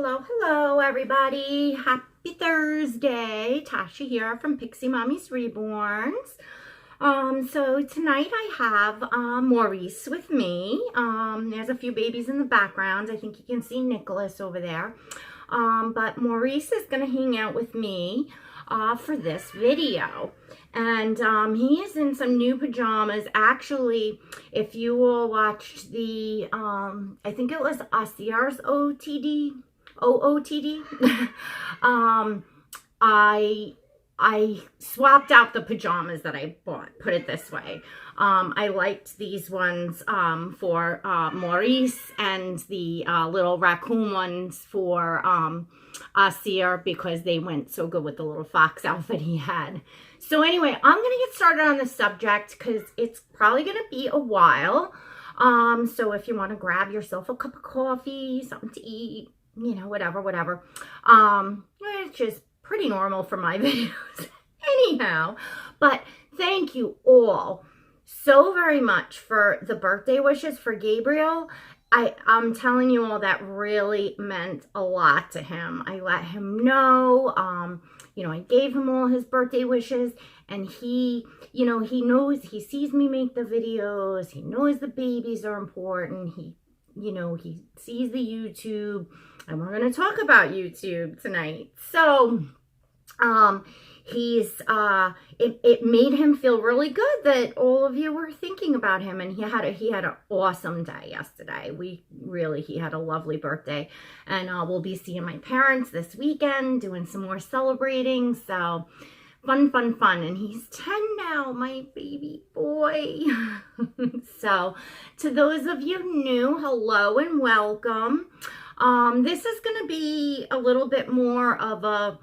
Hello, everybody. Happy Thursday. Tasha here from Piximommy's Reborns. So tonight I have Maurice with me. There's a few babies in the background. I think you can see Nicholas over there. But Maurice is going to hang out with me for this video. And he is in some new pajamas. Actually, if you all watched the, I think it was Asier's OOTD, I swapped out the pajamas that I bought, put it this way. I liked these ones for Maurice, and the little raccoon ones for Asier, because they went so good with the little fox outfit he had. So anyway, I'm going to get started on the subject because it's probably going to be a while. So if you want to grab yourself a cup of coffee, something to eat, you know, whatever. It's just pretty normal for my videos anyhow. But thank you all so very much for the birthday wishes for Gabriel. I'm telling you all, that really meant a lot to him. I let him know, you know, I gave him all his birthday wishes, and he, you know, he knows, he sees me make the videos, he knows the babies are important, he, you know, he sees the YouTube, and we're going to talk about YouTube tonight. So, it made him feel really good that all of you were thinking about him, and he had an awesome day yesterday. He had a lovely birthday, and we'll be seeing my parents this weekend, doing some more celebrating. So fun, and he's 10 now, my baby boy. So to those of you new, hello and welcome. This is going to be a little bit more of a,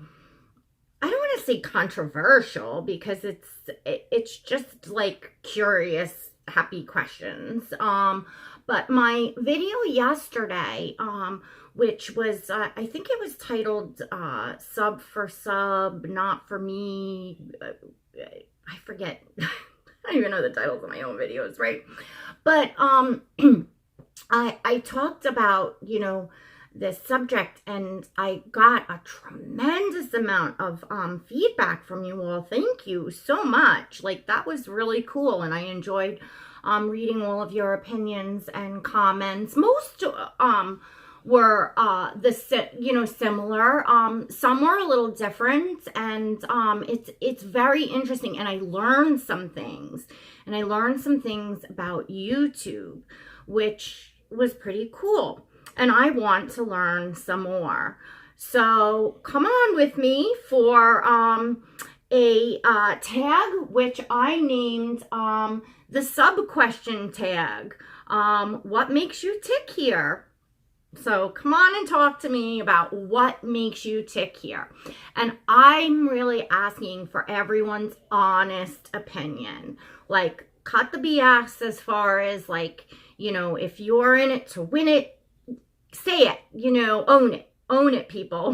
I don't want to say controversial, because it's just like curious, happy questions. But my video yesterday, which was, I think it was titled Sub for Sub, Not for Me. I forget. I don't even know the titles of my own videos, right? But I talked about, you know, this subject, and I got a tremendous amount of feedback from you all. Thank you so much. Like, that was really cool, and I enjoyed reading all of your opinions and comments. Most were similar. Some were a little different, and it's very interesting, and I learned some things, about YouTube, which was pretty cool. And I want to learn some more. So come on with me for a tag, which I named the sub-question tag. What makes you tick here? So come on and talk to me about what makes you tick here. And I'm really asking for everyone's honest opinion. Like, cut the BS as far as, like, you know, if you're in it to win it, say it, you know, own it, people.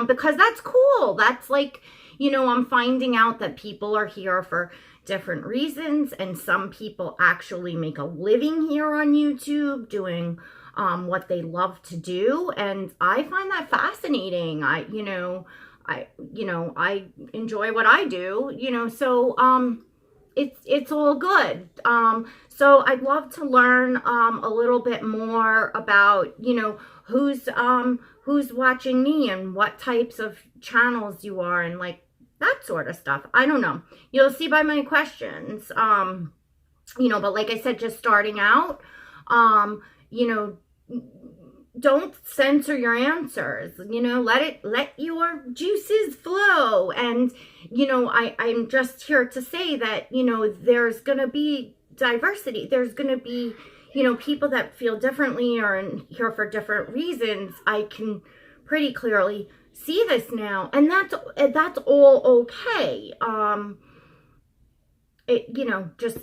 Because that's cool. That's like, you know, I'm finding out that people are here for different reasons, and some people actually make a living here on YouTube doing what they love to do, and I find that fascinating. I enjoy what I do, you know, so it's all good. So I'd love to learn a little bit more about, you know, who's watching me and what types of channels you are, and like that sort of stuff. I don't know. You'll see by my questions. You know, but like I said, just starting out, you know, don't censor your answers, you know, let your juices flow. And, you know, I'm just here to say that, you know, there's going to be diversity. There's going to be, you know, people that feel differently or are here for different reasons. I can pretty clearly see this now, and that's all okay. You know, just,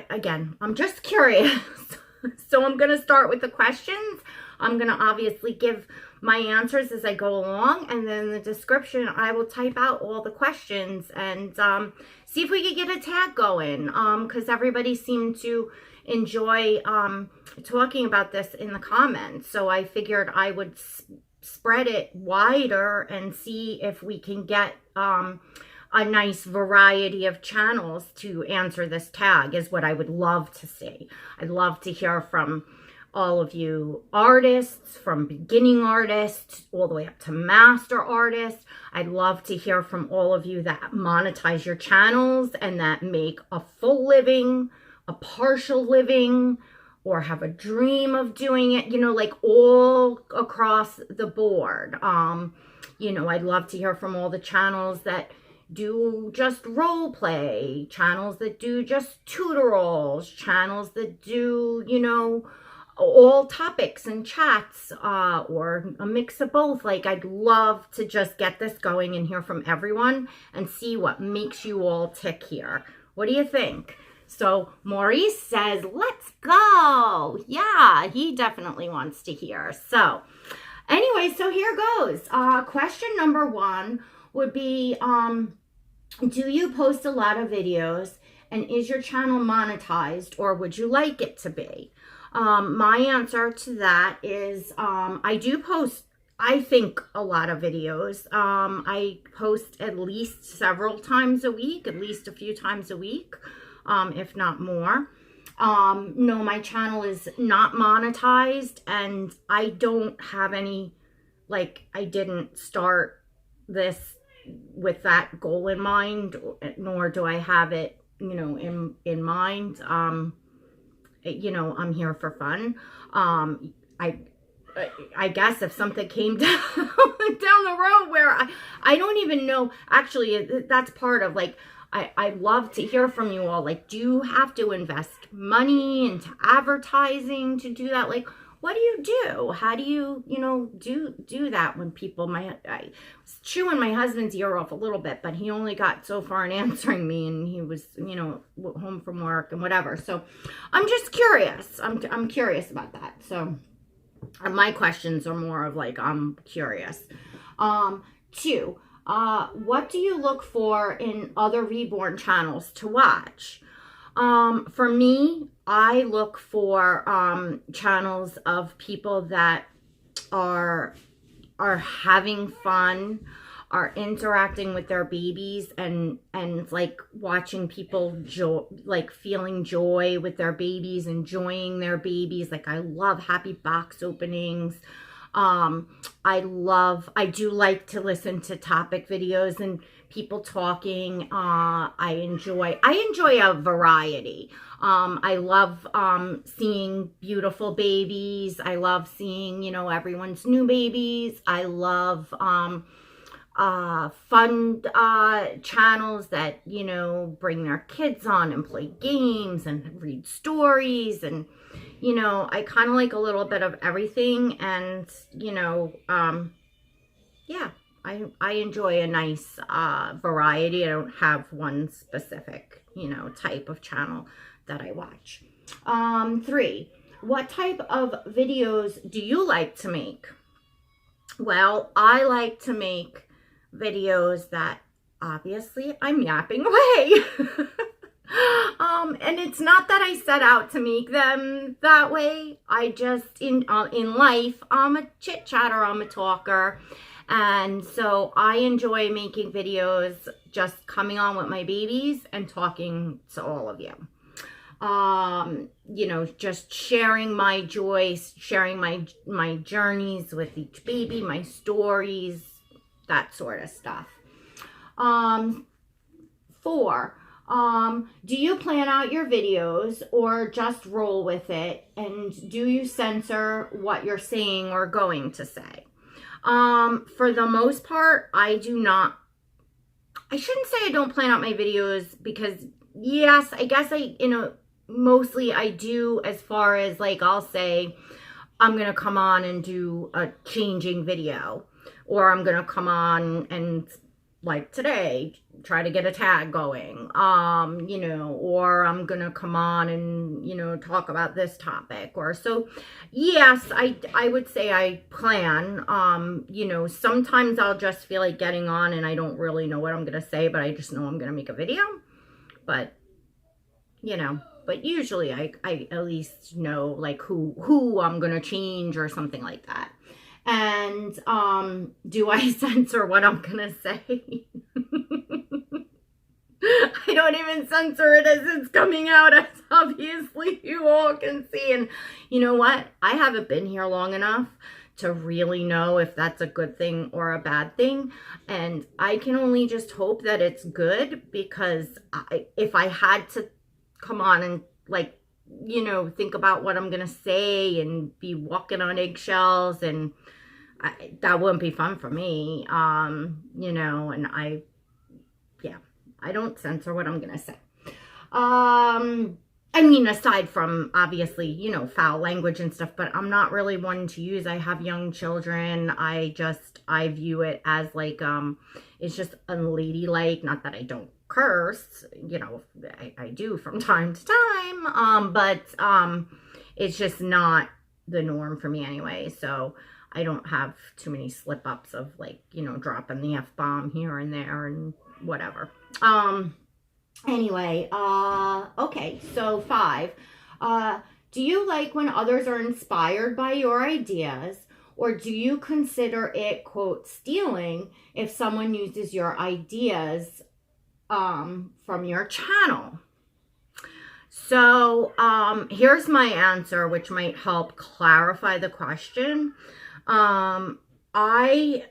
again, I'm just curious. So I'm going to start with the questions. I'm going to obviously give my answers as I go along, and then in the description I will type out all the questions and see if we could get a tag going, because everybody seemed to enjoy talking about this in the comments. So I figured I would spread it wider and see if we can get a nice variety of channels to answer this tag is what I would love to see. I'd love to hear from all of you artists, from beginning artists all the way up to master artists. I'd love to hear from all of you that monetize your channels and that make a full living, a partial living, or have a dream of doing it, you know, like all across the board. You know, I'd love to hear from all the channels that do just role play, channels that do just tutorials, channels that do, you know, all topics and chats, or a mix of both. Like, I'd love to just get this going and hear from everyone and see what makes you all tick here. What do you think? So Maurice says, let's go. Yeah, he definitely wants to hear. So anyway, so here goes. Question number 1 would be, do you post a lot of videos, and is your channel monetized, or would you like it to be? My answer to that is, I do post, I think, a lot of videos. I post at least several times a week, at least a few times a week, if not more. No, my channel is not monetized, and I don't have any, like, I didn't start this with that goal in mind, nor do I have it, you know, in mind. You know, I'm here for fun. I guess if something came down the road where I don't even know, actually, that's part of, like, I love to hear from you all. Like, do you have to invest money into advertising to do that? Like, what do you do? How do you, you know, do that when people, I was chewing my husband's ear off a little bit, but he only got so far in answering me, and he was, you know, home from work and whatever. So I'm just curious. I'm curious about that. So my questions are more of like, I'm curious. 2, what do you look for in other Reborn channels to watch? For me, I look for channels of people that are having fun, are interacting with their babies, and like watching people like feeling joy with their babies, enjoying their babies. Like, I love happy box openings. I do like to listen to topic videos and people talking. I enjoy a variety. I love seeing beautiful babies. I love seeing, you know, everyone's new babies. I love fun channels that, you know, bring their kids on and play games and read stories. And, you know, I kind of like a little bit of everything. And, you know, yeah, I enjoy a nice variety. I don't have one specific, you know, type of channel that I watch. 3, what type of videos do you like to make? Well, I like to make videos that, obviously, I'm yapping away. And it's not that I set out to make them that way. I just, in life, I'm a chit-chatter, I'm a talker. And so I enjoy making videos, just coming on with my babies and talking to all of you. You know, just sharing my joys, sharing my journeys with each baby, my stories, that sort of stuff. 4, do you plan out your videos or just roll with it? And do you censor what you're saying or going to say? For the most part, I do not. I shouldn't say I don't plan out my videos, because yes, I guess you know, mostly I do, as far as like, I'll say, I'm going to come on and do a changing video, or I'm going to come on and, like today, try to get a tag going, you know, or I'm going to come on and, you know, talk about this topic. Or so, yes, I would say I plan. You know, sometimes I'll just feel like getting on and I don't really know what I'm going to say, but I just know I'm going to make a video. But, you know, but usually I at least know like who I'm going to change or something like that. And do I censor what I'm gonna say? I don't even censor it as it's coming out, as obviously you all can see. And you know what? I haven't been here long enough to really know if that's a good thing or a bad thing. And I can only just hope that it's good, because if I had to come on and like, you know, think about what I'm going to say and be walking on eggshells, and that wouldn't be fun for me. You know, and I don't censor what I'm going to say. I mean, aside from obviously, you know, foul language and stuff, but I'm not really one to use. I have young children. I view it as like, it's just unladylike. Not that I don't curse, you know, I do from time to time. But it's just not the norm for me anyway. So I don't have too many slip ups of like, you know, dropping the F-bomb here and there and whatever. Anyway, okay, so 5. Do you like when others are inspired by your ideas, or do you consider it, quote, stealing if someone uses your ideas from your channel? So here's my answer, which might help clarify the question. I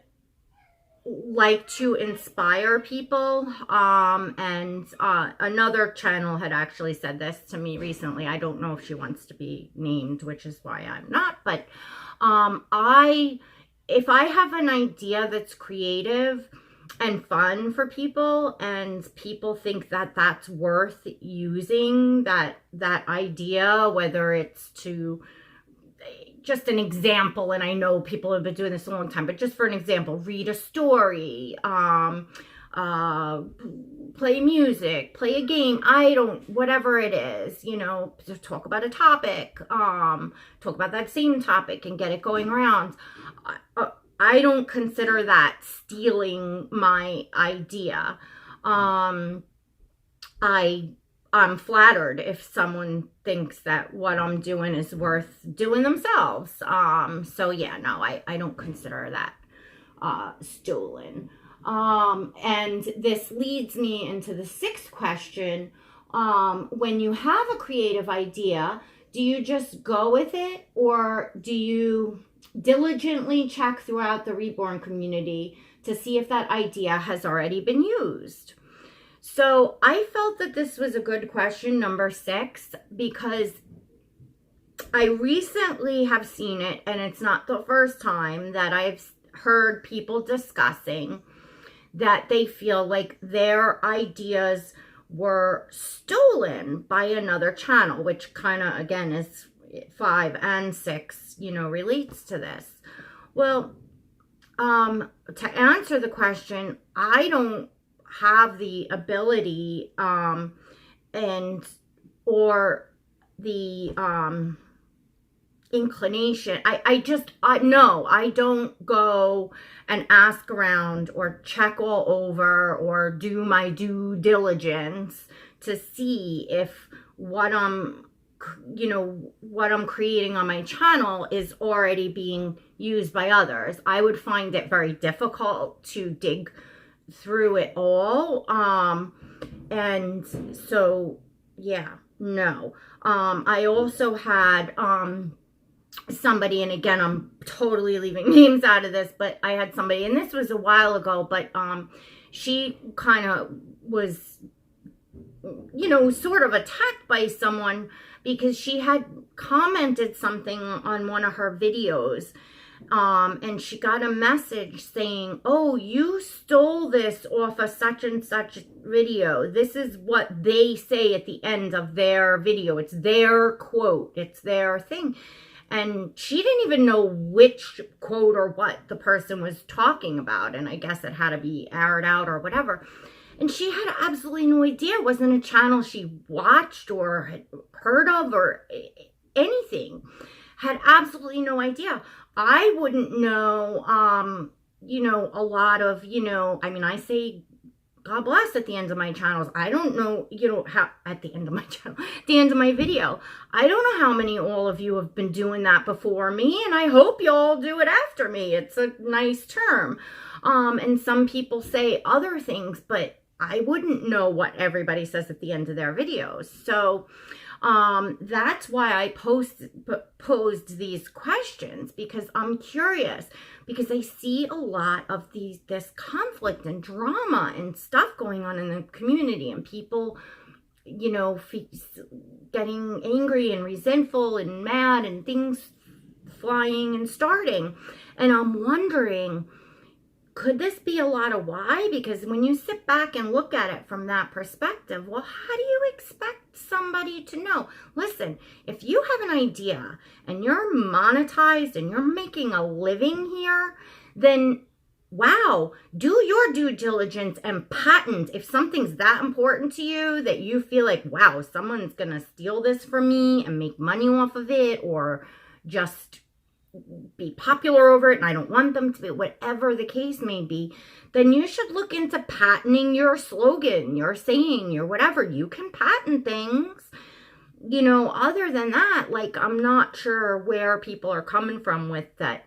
like to inspire people, and another channel had actually said this to me recently. I don't know if she wants to be named, which is why I'm not, but if I have an idea that's creative and fun for people, and people think that that's worth using that idea, whether it's to, just an example, and I know people have been doing this a long time, but just for an example, read a story, play music, play a game, whatever it is, you know, just talk about a topic, talk about that same topic and get it going around. I don't consider that stealing my idea. I'm flattered if someone thinks that what I'm doing is worth doing themselves. So yeah, no, I don't consider that stolen. And this leads me into the 6th question. When you have a creative idea, do you just go with it, or do you diligently check throughout the Reborn community to see if that idea has already been used? So I felt that this was a good question, number 6, because I recently have seen it, and it's not the first time that I've heard people discussing that they feel like their ideas were stolen by another channel, which kind of, again, is 5 and 6, you know, relates to this. Well, to answer the question, I don't have the ability or the inclination. No, I don't go and ask around or check all over or do my due diligence to see if what I'm creating on my channel is already being used by others. I would find it very difficult to dig through it all. And so, yeah, no. I also had somebody, and again, I'm totally leaving names out of this, but I had somebody, and this was a while ago, but she kind of was, you know, sort of attacked by someone because she had commented something on one of her videos, and she got a message saying, oh, you stole this off of such and such video. This is what they say at the end of their video. It's their quote. It's their thing. And she didn't even know which quote or what the person was talking about. And I guess it had to be aired out or whatever. And she had absolutely no idea. It wasn't a channel she watched or had heard of or anything. Had absolutely no idea. I wouldn't know, you know, a lot of, you know, I mean, I say God bless at the end of my channels. I don't know, how at the end of my channel, at the end of my video, I don't know how many all of you have been doing that before me, and I hope you all do it after me. It's a nice term. And some people say other things, but I wouldn't know what everybody says at the end of their videos. So that's why I posed these questions, because I'm curious, because I see a lot of this conflict and drama and stuff going on in the community, and people, getting angry and resentful and mad and things flying and starting. And I'm wondering, could this be a lot of why? Because when you sit back and look at it from that perspective, well, how do you expect somebody to know? Listen, if you have an idea and you're monetized and you're making a living here, then wow, do your due diligence and patent. If something's that important to you that you feel like, wow, someone's going to steal this from me and make money off of it, or just be popular over it and I don't want them to be, whatever the case may be, then you should look into patenting your slogan, your saying, your whatever. You can patent things. Other than that, like, I'm not sure where people are coming from with that,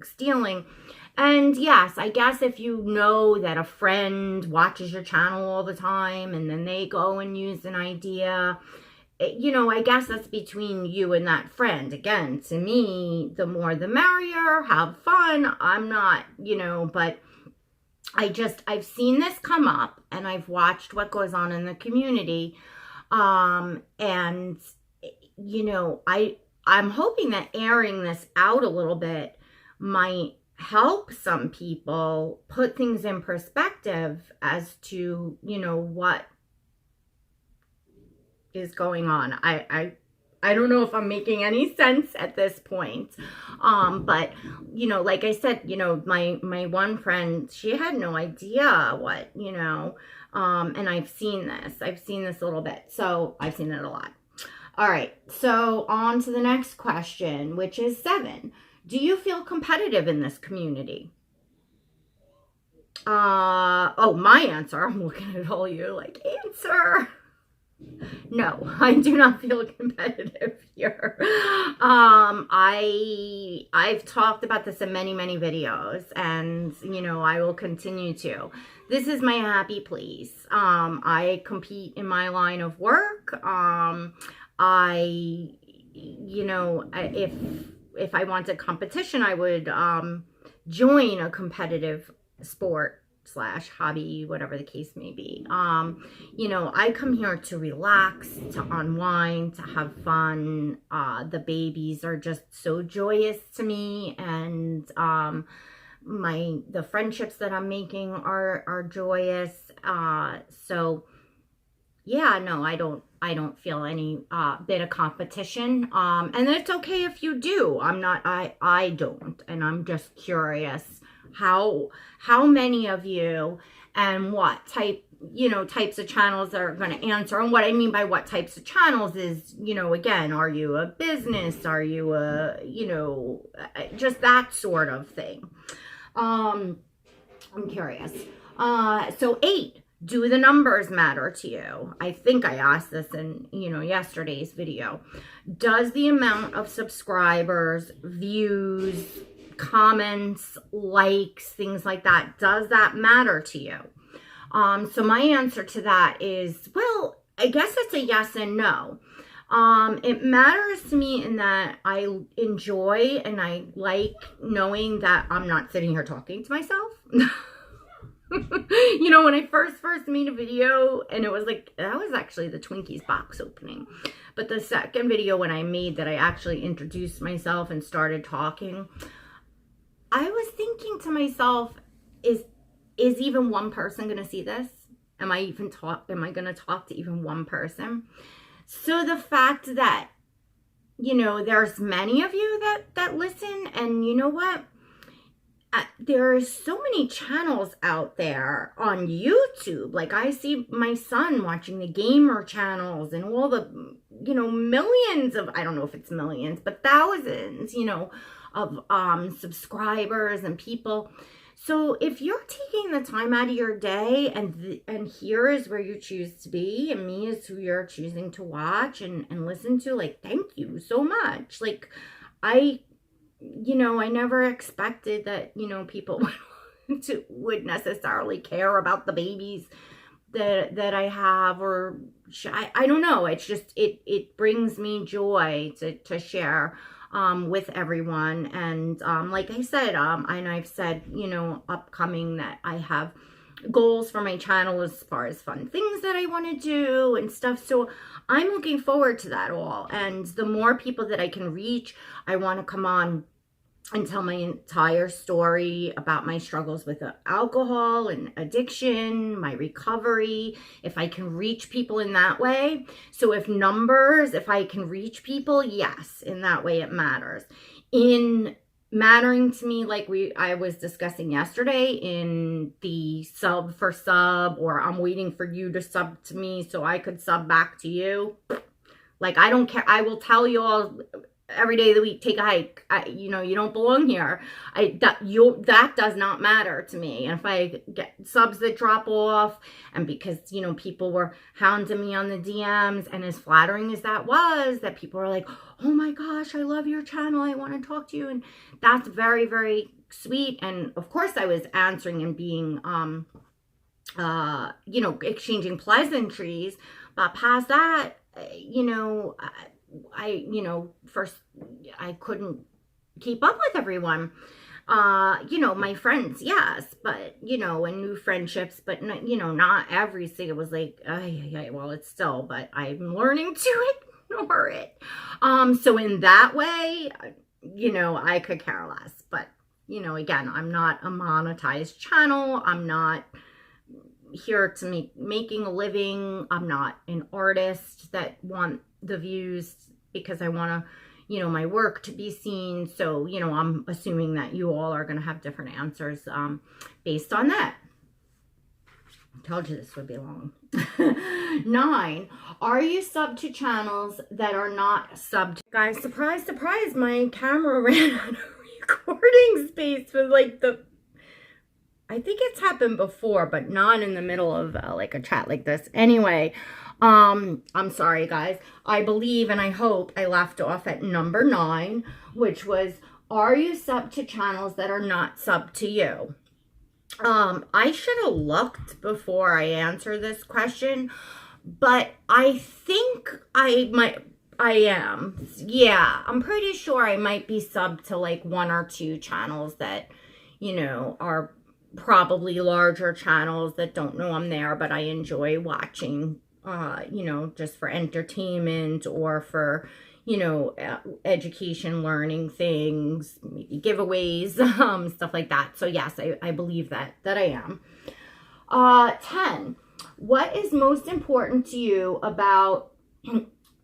stealing. And yes, I guess if you know that a friend watches your channel all the time and then they go and use an idea, I guess that's between you and that friend. Again, to me, the more the merrier, have fun. I'm not, but I've seen this come up, and I've watched what goes on in the community. And, I'm hoping that airing this out a little bit might help some people put things in perspective as to, what is going on. I don't know if I'm making any sense at this point. But, like I said, my one friend, she had no idea what, and I've seen this a little bit. So I've seen it a lot. All right. So on to the next question, which is 7. Do you feel competitive in this community? My answer, I'm looking at all you like, answer. No, I do not feel competitive here. I've talked about this in many, many videos, and, I will continue to. This is my happy place. I compete in my line of work. If I wanted competition, I would join a competitive sport / hobby, whatever the case may be. I come here to relax, to unwind, to have fun. The babies are just so joyous to me, and the friendships that I'm making are joyous. So yeah, no, I don't feel any bit of competition. And it's okay if you do. I don't, and I'm just curious how many of you and what types of channels are going to answer. And what I mean by what types of channels is, again, are you a business? Are you just that sort of thing. I'm curious. So 8, do the numbers matter to you? I think I asked this in, yesterday's video. Does the amount of subscribers, views, comments, likes, things like that, does that matter to you? So my answer to that is, well, I guess it's a yes and no. It matters to me in that I enjoy and I like knowing that I'm not sitting here talking to myself. When I first made a video, and it was like, that was actually the Twinkies box opening. But the second video when I made that I actually introduced myself and started talking, I was thinking to myself, is even one person going to see this? Am I going to talk to even one person? So the fact that, there's many of you that listen, and you know what? There are so many channels out there on YouTube. Like, I see my son watching the gamer channels and all the, millions of, I don't know if it's millions, but thousands, of subscribers and people. So if you're taking the time out of your day and here is where you choose to be, and me is who you're choosing to watch and listen to, like, thank you so much. Like, I never expected that, people would necessarily care about the babies that I have, or I don't know. It's just, it brings me joy to share with everyone. And like I said, and I've said, upcoming, that I have goals for my channel as far as fun things that I want to do and stuff. So I'm looking forward to that all. And the more people that I can reach, I want to come on and tell my entire story about my struggles with alcohol and addiction, my recovery, if I can reach people in that way. So if I can reach people, yes, in that way it matters. In mattering to me, like I was discussing yesterday, in the sub for sub, or I'm waiting for you to sub to me so I could sub back to you. Like, I don't care. I will tell you all every day of the week, take a hike. You don't belong here. That does not matter to me. And if I get subs that drop off, and because, people were hounding me on the DMs, and as flattering as that was, that people were like, oh my gosh, I love your channel, I want to talk to you. And that's very, very sweet. And of course I was answering and being, exchanging pleasantries. But past that, first I couldn't keep up with everyone. My friends, yes, but, and new friendships, but, not every single, it was like, well, it's still, but I'm learning to ignore it. So in that way, I could care less, but, again, I'm not a monetized channel. I'm not here to making a living. I'm not an artist that want the views because I want to, my work to be seen. So, I'm assuming that you all are going to have different answers based on that. I told you this would be long. 9, are you sub to channels that are not subbed? Guys, surprise, surprise, my camera ran out of recording space for like I think it's happened before, but not in the middle of like a chat like this. Anyway, I'm sorry, guys. I believe and I hope I left off at number 9, which was, are you sub to channels that are not sub to you? I should have looked before I answer this question, but I think I am. Yeah, I'm pretty sure I might be sub to like 1 or 2 channels that, are probably larger channels that don't know I'm there, but I enjoy watching, just for entertainment or for, education, learning things, maybe giveaways, stuff like that. So yes, I believe that I am. 10, what is most important to you about,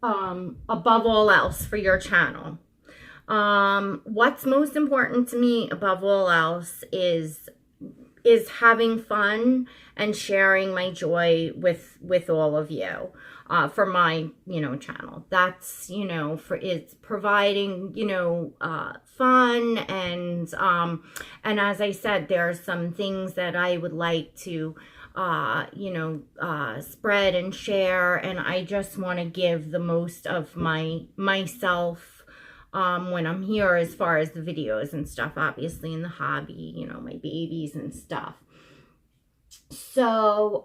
above all else for your channel? What's most important to me above all else is having fun and sharing my joy with all of you, for my, channel. That's, it's providing, fun. And as I said, there are some things that I would like to, spread and share. And I just want to give the most of myself, when I'm here, as far as the videos and stuff, obviously in the hobby, my babies and stuff. So,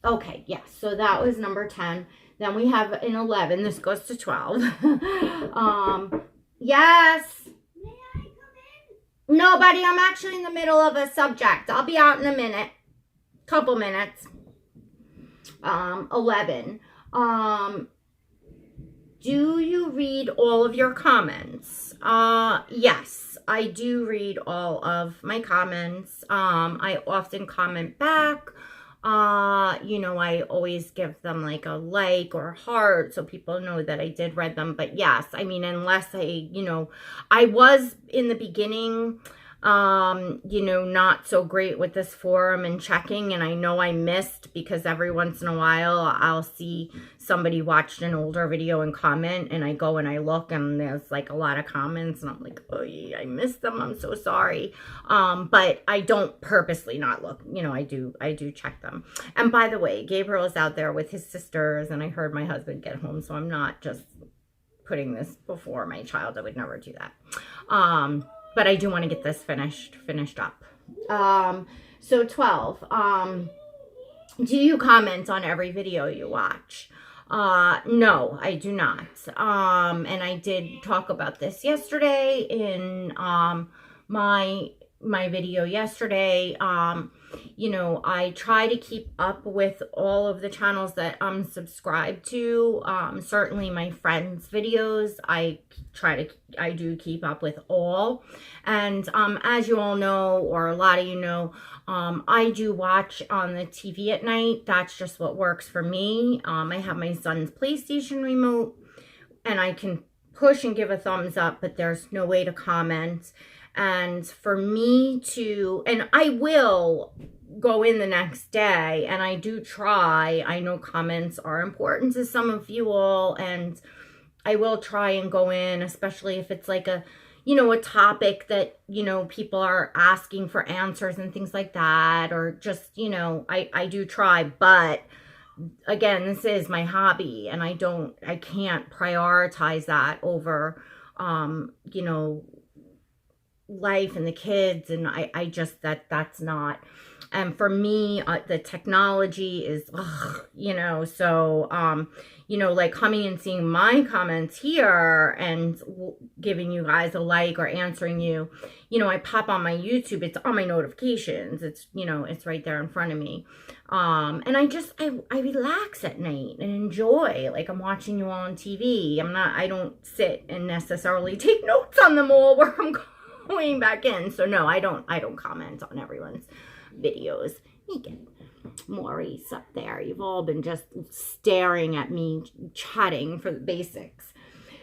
okay, yes, so that was number 10. Then we have an 11. This goes to 12. Yes. May I come in? No, buddy, I'm actually in the middle of a subject. I'll be out in a minute. Couple minutes. 11. Do you read all of your comments? Yes, I do read all of my comments. I often comment back. I always give them like a like or heart so people know that I did read them. But yes, I mean, unless I was in the beginning, you know, not so great with this forum and checking, and I know I missed, because every once in a while I'll see somebody watched an older video and comment, and I go and I look and there's like a lot of comments, and I'm like, oh yeah, I missed them, I'm so sorry. But I don't purposely not look, you know, I do check them. And by the way, Gabriel is out there with his sisters, and I heard my husband get home, so I'm not just putting this before my child. I would never do that. But I do want to get this finished up. So 12, do you comment on every video you watch? No, I do not. And I did talk about this yesterday in, my video yesterday. You know, I try to keep up with all of the channels that I'm subscribed to. Certainly my friends' videos, I do keep up with all. And as you all know, or a lot of you know, I do watch on the TV at night. That's just what works for me. I have my son's PlayStation remote, and I can push and give a thumbs up, but there's no way to comment. And for me to, and I will go in the next day, and I do try. I know comments are important to some of you all, and I will try and go in, especially if it's like a, you know, a topic that, you know, people are asking for answers and things like that, or just, you know, I do try. But again, this is my hobby, and I can't prioritize that over, you know, life and the kids, and I just, that's not. And for me, the technology is, you know, so, you know, like coming and seeing my comments here and giving you guys a like or answering you, you know, I pop on my YouTube, it's on my notifications, it's, you know, it's right there in front of me. And I relax at night and enjoy, like I'm watching you all on TV. I don't sit and necessarily take notes on them all where I'm going back in. So no, I don't comment on everyone's videos. Megan, Maurice up there, you've all been just staring at me chatting for the basics.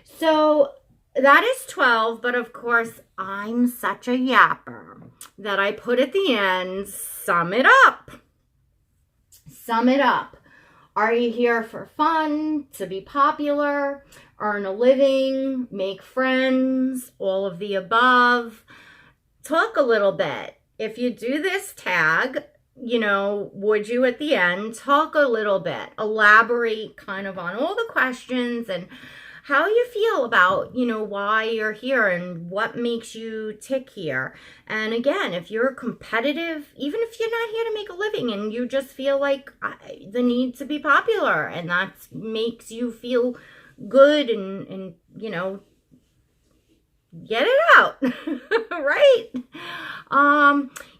So that is 12, but of course I'm such a yapper that I put at the end, sum it up. Sum it up. Are you here for fun, to be popular, earn a living, make friends, all of the above? Talk a little bit. If you do this tag, you know, would you at the end talk a little bit, elaborate kind of on all the questions and how you feel about, you know, why you're here and what makes you tick here. And again, if you're competitive, even if you're not here to make a living and you just feel like the need to be popular, and that makes you feel good and you know, get it out, right?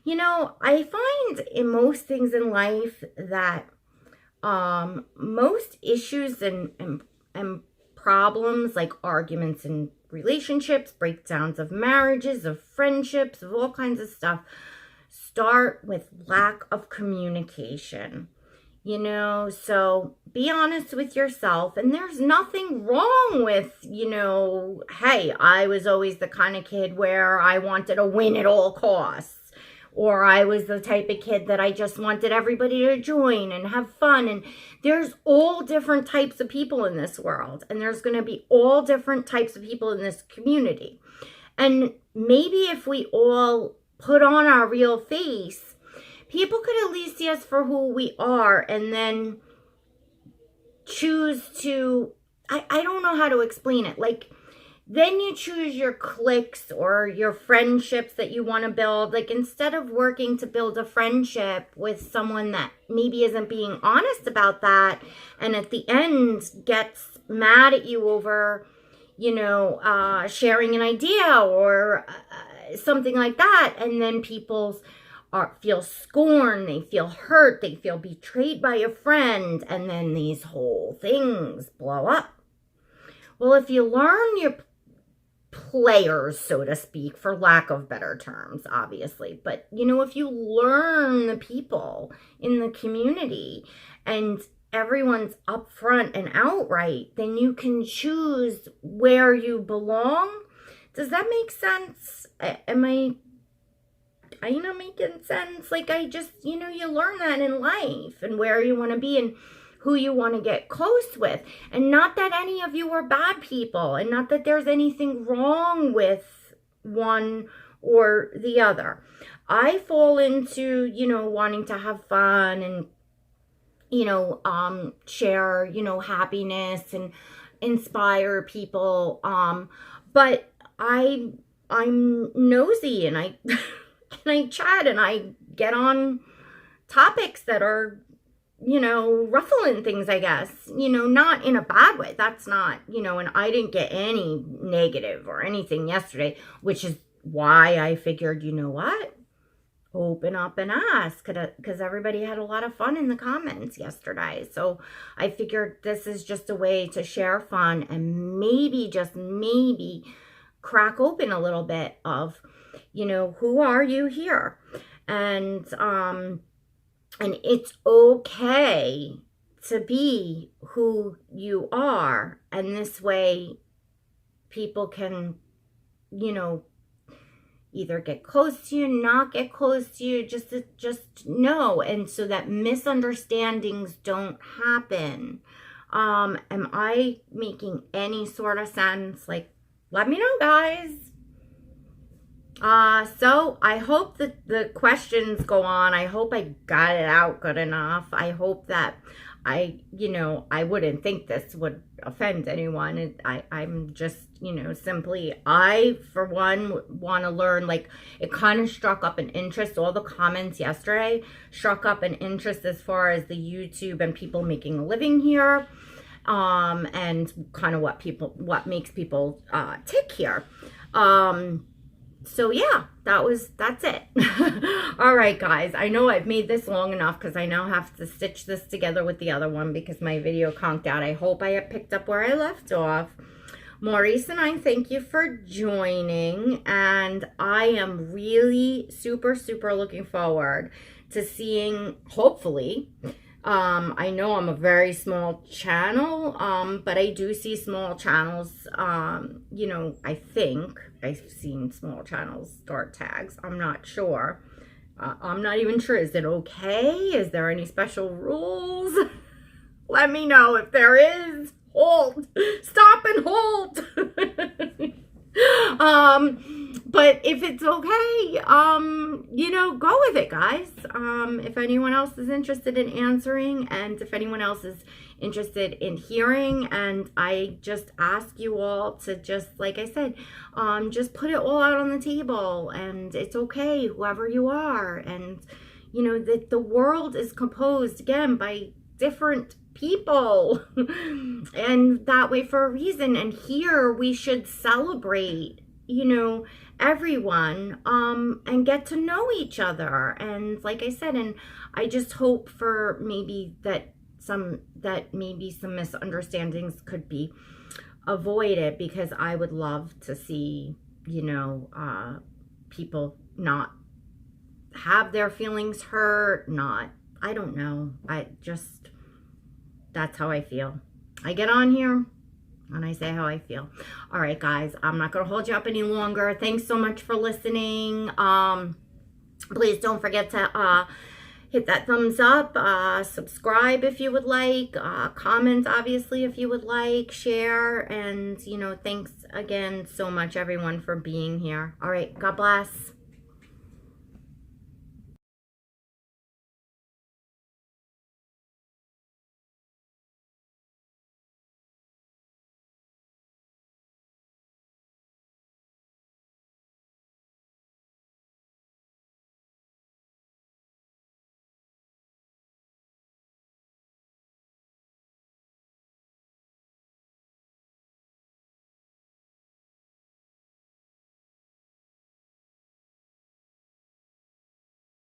You know, I find in most things in life that most issues and problems, like arguments in relationships, breakdowns of marriages, of friendships, of all kinds of stuff, start with lack of communication. You know, so be honest with yourself, and there's nothing wrong with, you know, hey, I was always the kind of kid where I wanted to win at all costs. Or I was the type of kid that I just wanted everybody to join and have fun. And there's all different types of people in this world. And there's going to be all different types of people in this community. And maybe if we all put on our real face, people could at least see us for who we are, and then choose to, I don't know how to explain it. Like, then you choose your cliques or your friendships that you want to build. Like, instead of working to build a friendship with someone that maybe isn't being honest about that, and at the end gets mad at you over, you know, sharing an idea or something like that, and then people feel scorned, they feel hurt, they feel betrayed by a friend, and then these whole things blow up. Well, if you learn your players, so to speak, for lack of better terms, obviously, but you know, if you learn the people in the community and everyone's upfront and outright, then you can choose where you belong. Does that make sense? Am I making sense? Like, I just, you learn that in life and where you want to be and who you want to get close with. And not that any of you are bad people, and not that there's anything wrong with one or the other. I fall into, wanting to have fun and, share, happiness and inspire people. But I'm nosy, and I and I chat, and I get on topics that are, ruffling things, I guess, not in a bad way. That's not, and I didn't get any negative or anything yesterday, which is why I figured, you know what? Open up and ask, because everybody had a lot of fun in the comments yesterday. So I figured this is just a way to share fun and maybe, just maybe, crack open a little bit of, who are you here? And it's okay to be who you are. And this way people can, either get close to you, not get close to you, just know. And so that misunderstandings don't happen. Am I making any sort of sense? Like, let me know, guys. So I hope that the questions go on. I hope I got it out good enough. I hope that I wouldn't think this would offend anyone. I'm just, simply, I, for one, want to learn. Like, it kind of struck up an interest. All the comments yesterday struck up an interest as far as the YouTube and people making a living here. And kind of what makes people, tick here. So yeah, that's it. All right, guys, I know I've made this long enough because I now have to stitch this together with the other one because my video conked out. I hope I have picked up where I left off. Maurice and I thank you for joining, and I am really super, super looking forward to seeing, hopefully, I know I'm a very small channel, but I do see small channels, I think I've seen small channels start tags. I'm not sure. I'm not even sure. Is it okay? Is there any special rules? Let me know if there is. Hold. Stop and hold. But if it's okay, go with it, guys. If anyone else is interested in answering, and if anyone else is interested in hearing, and I just ask you all to just, like I said, just put it all out on the table, and it's okay, whoever you are. And, that the world is composed, again, by different people and that way for a reason. And here we should celebrate, everyone, and get to know each other. And like I said, and I just hope for maybe some misunderstandings could be avoided, because I would love to see, people not have their feelings hurt, I don't know. That's how I feel. I get on here and I say how I feel. All right, guys, I'm not going to hold you up any longer. Thanks so much for listening. Please don't forget to hit that thumbs up, subscribe if you would like, comment, obviously, if you would like, share, and, thanks again so much, everyone, for being here. All right, God bless.